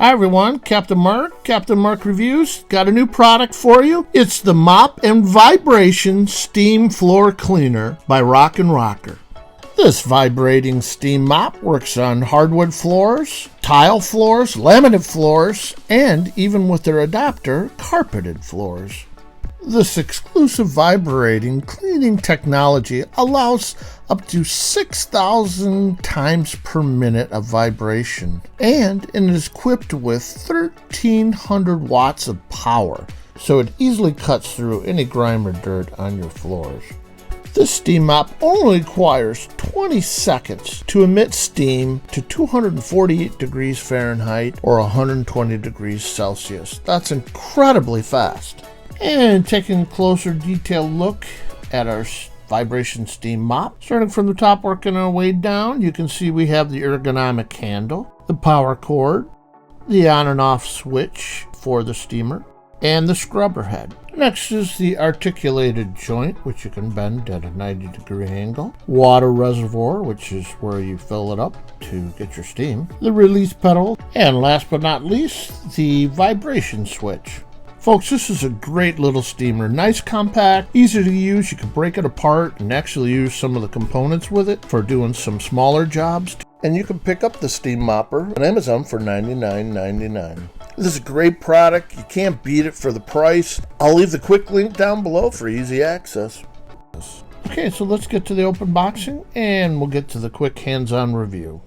Hi everyone, Captain Mark Reviews. Got a new product for you. It's the Mop and Vibration Steam Floor Cleaner by Rockin' Rocker. This vibrating steam mop works on hardwood floors, tile floors, laminate floors, and even with their adapter, carpeted floors. This exclusive vibrating cleaning technology allows up to 6,000 times per minute of vibration, and it is equipped with 1,300 watts of power, so it easily cuts through any grime or dirt on your floors. This steam mop only requires 20 seconds to emit steam to 248 degrees Fahrenheit or 120 degrees Celsius. That's incredibly fast. And taking a closer detailed look at our vibration steam mop. Starting from the top, working our way down, you can see we have the ergonomic handle, the power cord, the on and off switch for the steamer, and the scrubber head. Next is the articulated joint, which you can bend at a 90-degree angle, water reservoir, which is where you fill it up to get your steam, the release pedal, and last but not least, the vibration switch. Folks, this is a great little steamer. Nice, compact, easy to use. You can break it apart and actually use some of the components with it for doing some smaller jobs. And you can pick up the steam mopper on Amazon for $99.99. This is a great product. You can't beat it for the price. I'll leave the quick link down below for easy access. Okay, so let's get to the open boxing and we'll get to the quick hands-on review.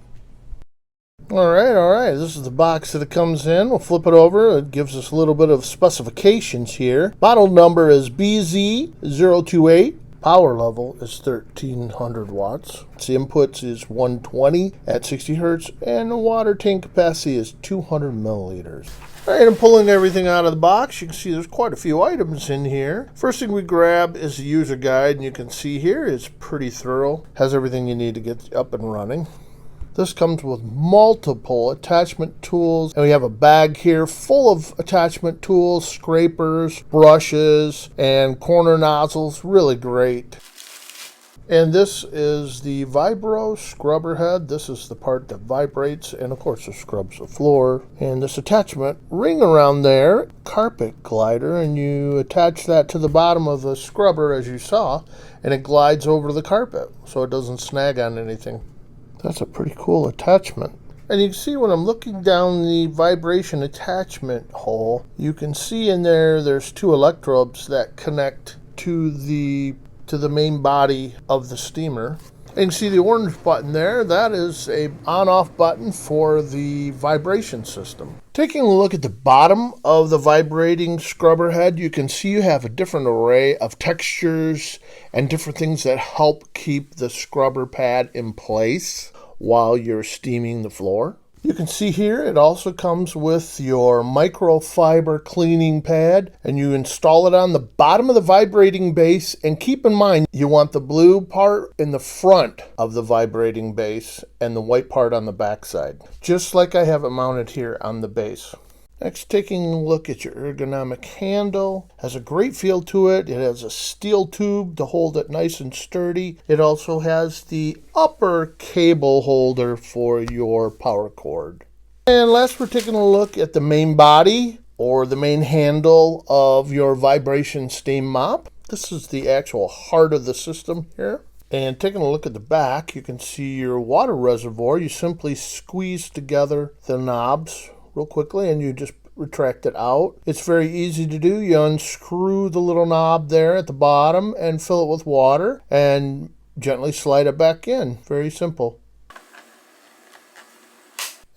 All right. This is the box that it comes in. We'll flip it over. It gives us a little bit of specifications here. Bottle number is BZ028. Power level is 1,300 watts. The inputs is 120 at 60 hertz, and the water tank capacity is 200 milliliters. All right, I'm pulling everything out of the box. You can see there's quite a few items in here. First thing we grab is the user guide, and you can see here it's pretty thorough. Has everything you need to get up and running. This comes with multiple attachment tools, and we have a bag here full of attachment tools, scrapers, brushes, and corner nozzles. Really great. And this is the Vibro scrubber head. This is the part that vibrates, and of course it scrubs the floor. And this attachment ring around there, carpet glider, and you attach that to the bottom of the scrubber as you saw, and it glides over the carpet so it doesn't snag on anything. That's a pretty cool attachment. And you can see when I'm looking down the vibration attachment hole, you can see in there's two electrodes that connect to the main body of the steamer. And you can see the orange button there. That is a on-off button for the vibration system. Taking a look at the bottom of the vibrating scrubber head, you can see you have a different array of textures and different things that help keep the scrubber pad in place while you're steaming the floor. You can see here it also comes with your microfiber cleaning pad, and you install it on the bottom of the vibrating base. And keep in mind, you want the blue part in the front of the vibrating base and the white part on the back side, just like I have it mounted here on the base. Next, taking a look at your ergonomic handle. Has a great feel to it. It has a steel tube to hold it nice and sturdy. It also has the upper cable holder for your power cord. And last, we're taking a look at the main body or the main handle of your vibration steam mop. This is the actual heart of the system here. And taking a look at the back, you can see your water reservoir. You simply squeeze together the knobs real quickly and you just retract it out. It's very easy to do. You unscrew the little knob there at the bottom and fill it with water and gently slide it back in. Very simple.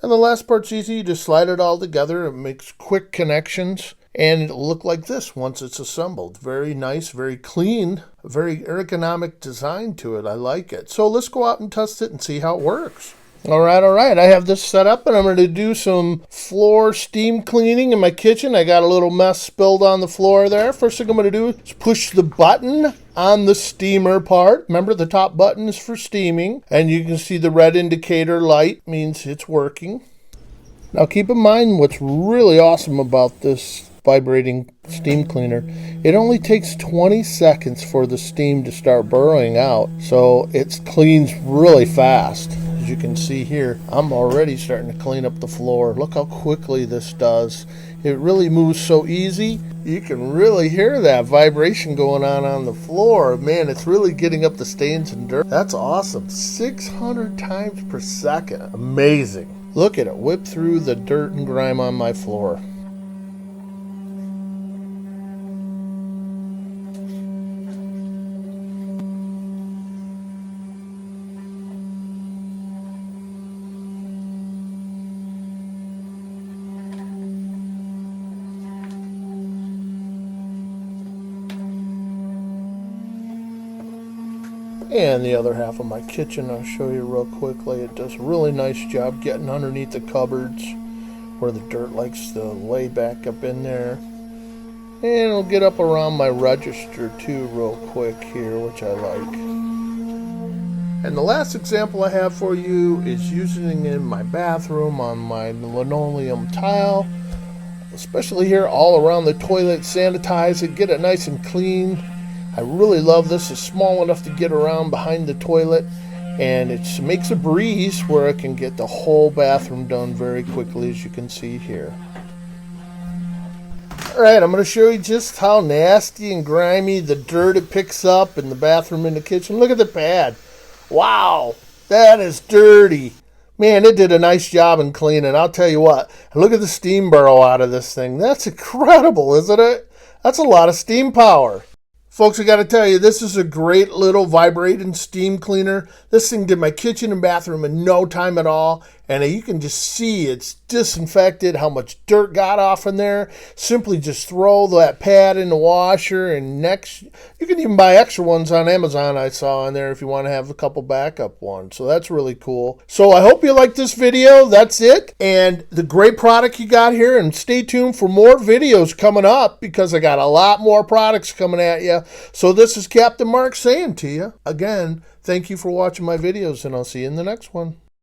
And the last part's easy. You just slide it all together. It makes quick connections and it'll look like this once it's assembled. Very nice, very clean, very ergonomic design to it. I like it. So let's go out and test it and see how it works. All right. I have this set up and I'm going to do some floor steam cleaning in my kitchen. I got a little mess spilled on the floor there. First thing I'm going to do is push the button on the steamer part. Remember, the top button is for steaming, and you can see the red indicator light means it's working. Now keep in mind what's really awesome about this vibrating steam cleaner. It only takes 20 seconds for the steam to start burrowing out, so it cleans really fast. as you can see here, I'm already starting to clean up the floor. Look how quickly this does. It really moves so easy. You can really hear that vibration going on the floor. Man, it's really getting up the stains and dirt. That's awesome. 600 times per second. Amazing. Look at it whip through the dirt and grime on my floor. And the other half of my kitchen, I'll show you real quickly. It does a really nice job getting underneath the cupboards where the dirt likes to lay back up in there. And it'll get up around my register too real quick here, which I like. And the last example I have for you is using it in my bathroom on my linoleum tile. Especially here all around the toilet, sanitize it, get it nice and clean. I really love this. It's small enough to get around behind the toilet, and it makes a breeze where it can get the whole bathroom done very quickly, as you can see here. Alright, I'm going to show you just how nasty and grimy the dirt it picks up in the bathroom and the kitchen. Look at the pad. Wow, that is dirty. Man, it did a nice job in cleaning. I'll tell you what, look at the steam barrel out of this thing. That's incredible, isn't it? That's a lot of steam power. Folks, I got to tell you, this is a great little vibrating steam cleaner. This thing did my kitchen and bathroom in no time at all. And you can just see it's disinfected, how much dirt got off in there. Simply just throw that pad in the washer, and next, you can even buy extra ones on Amazon I saw in there if you want to have a couple backup ones. So that's really cool. So I hope you liked this video. That's it. And the great product you got here, and stay tuned for more videos coming up because I got a lot more products coming at you. So this is Captain Mark saying to you, again, thank you for watching my videos, and I'll see you in the next one.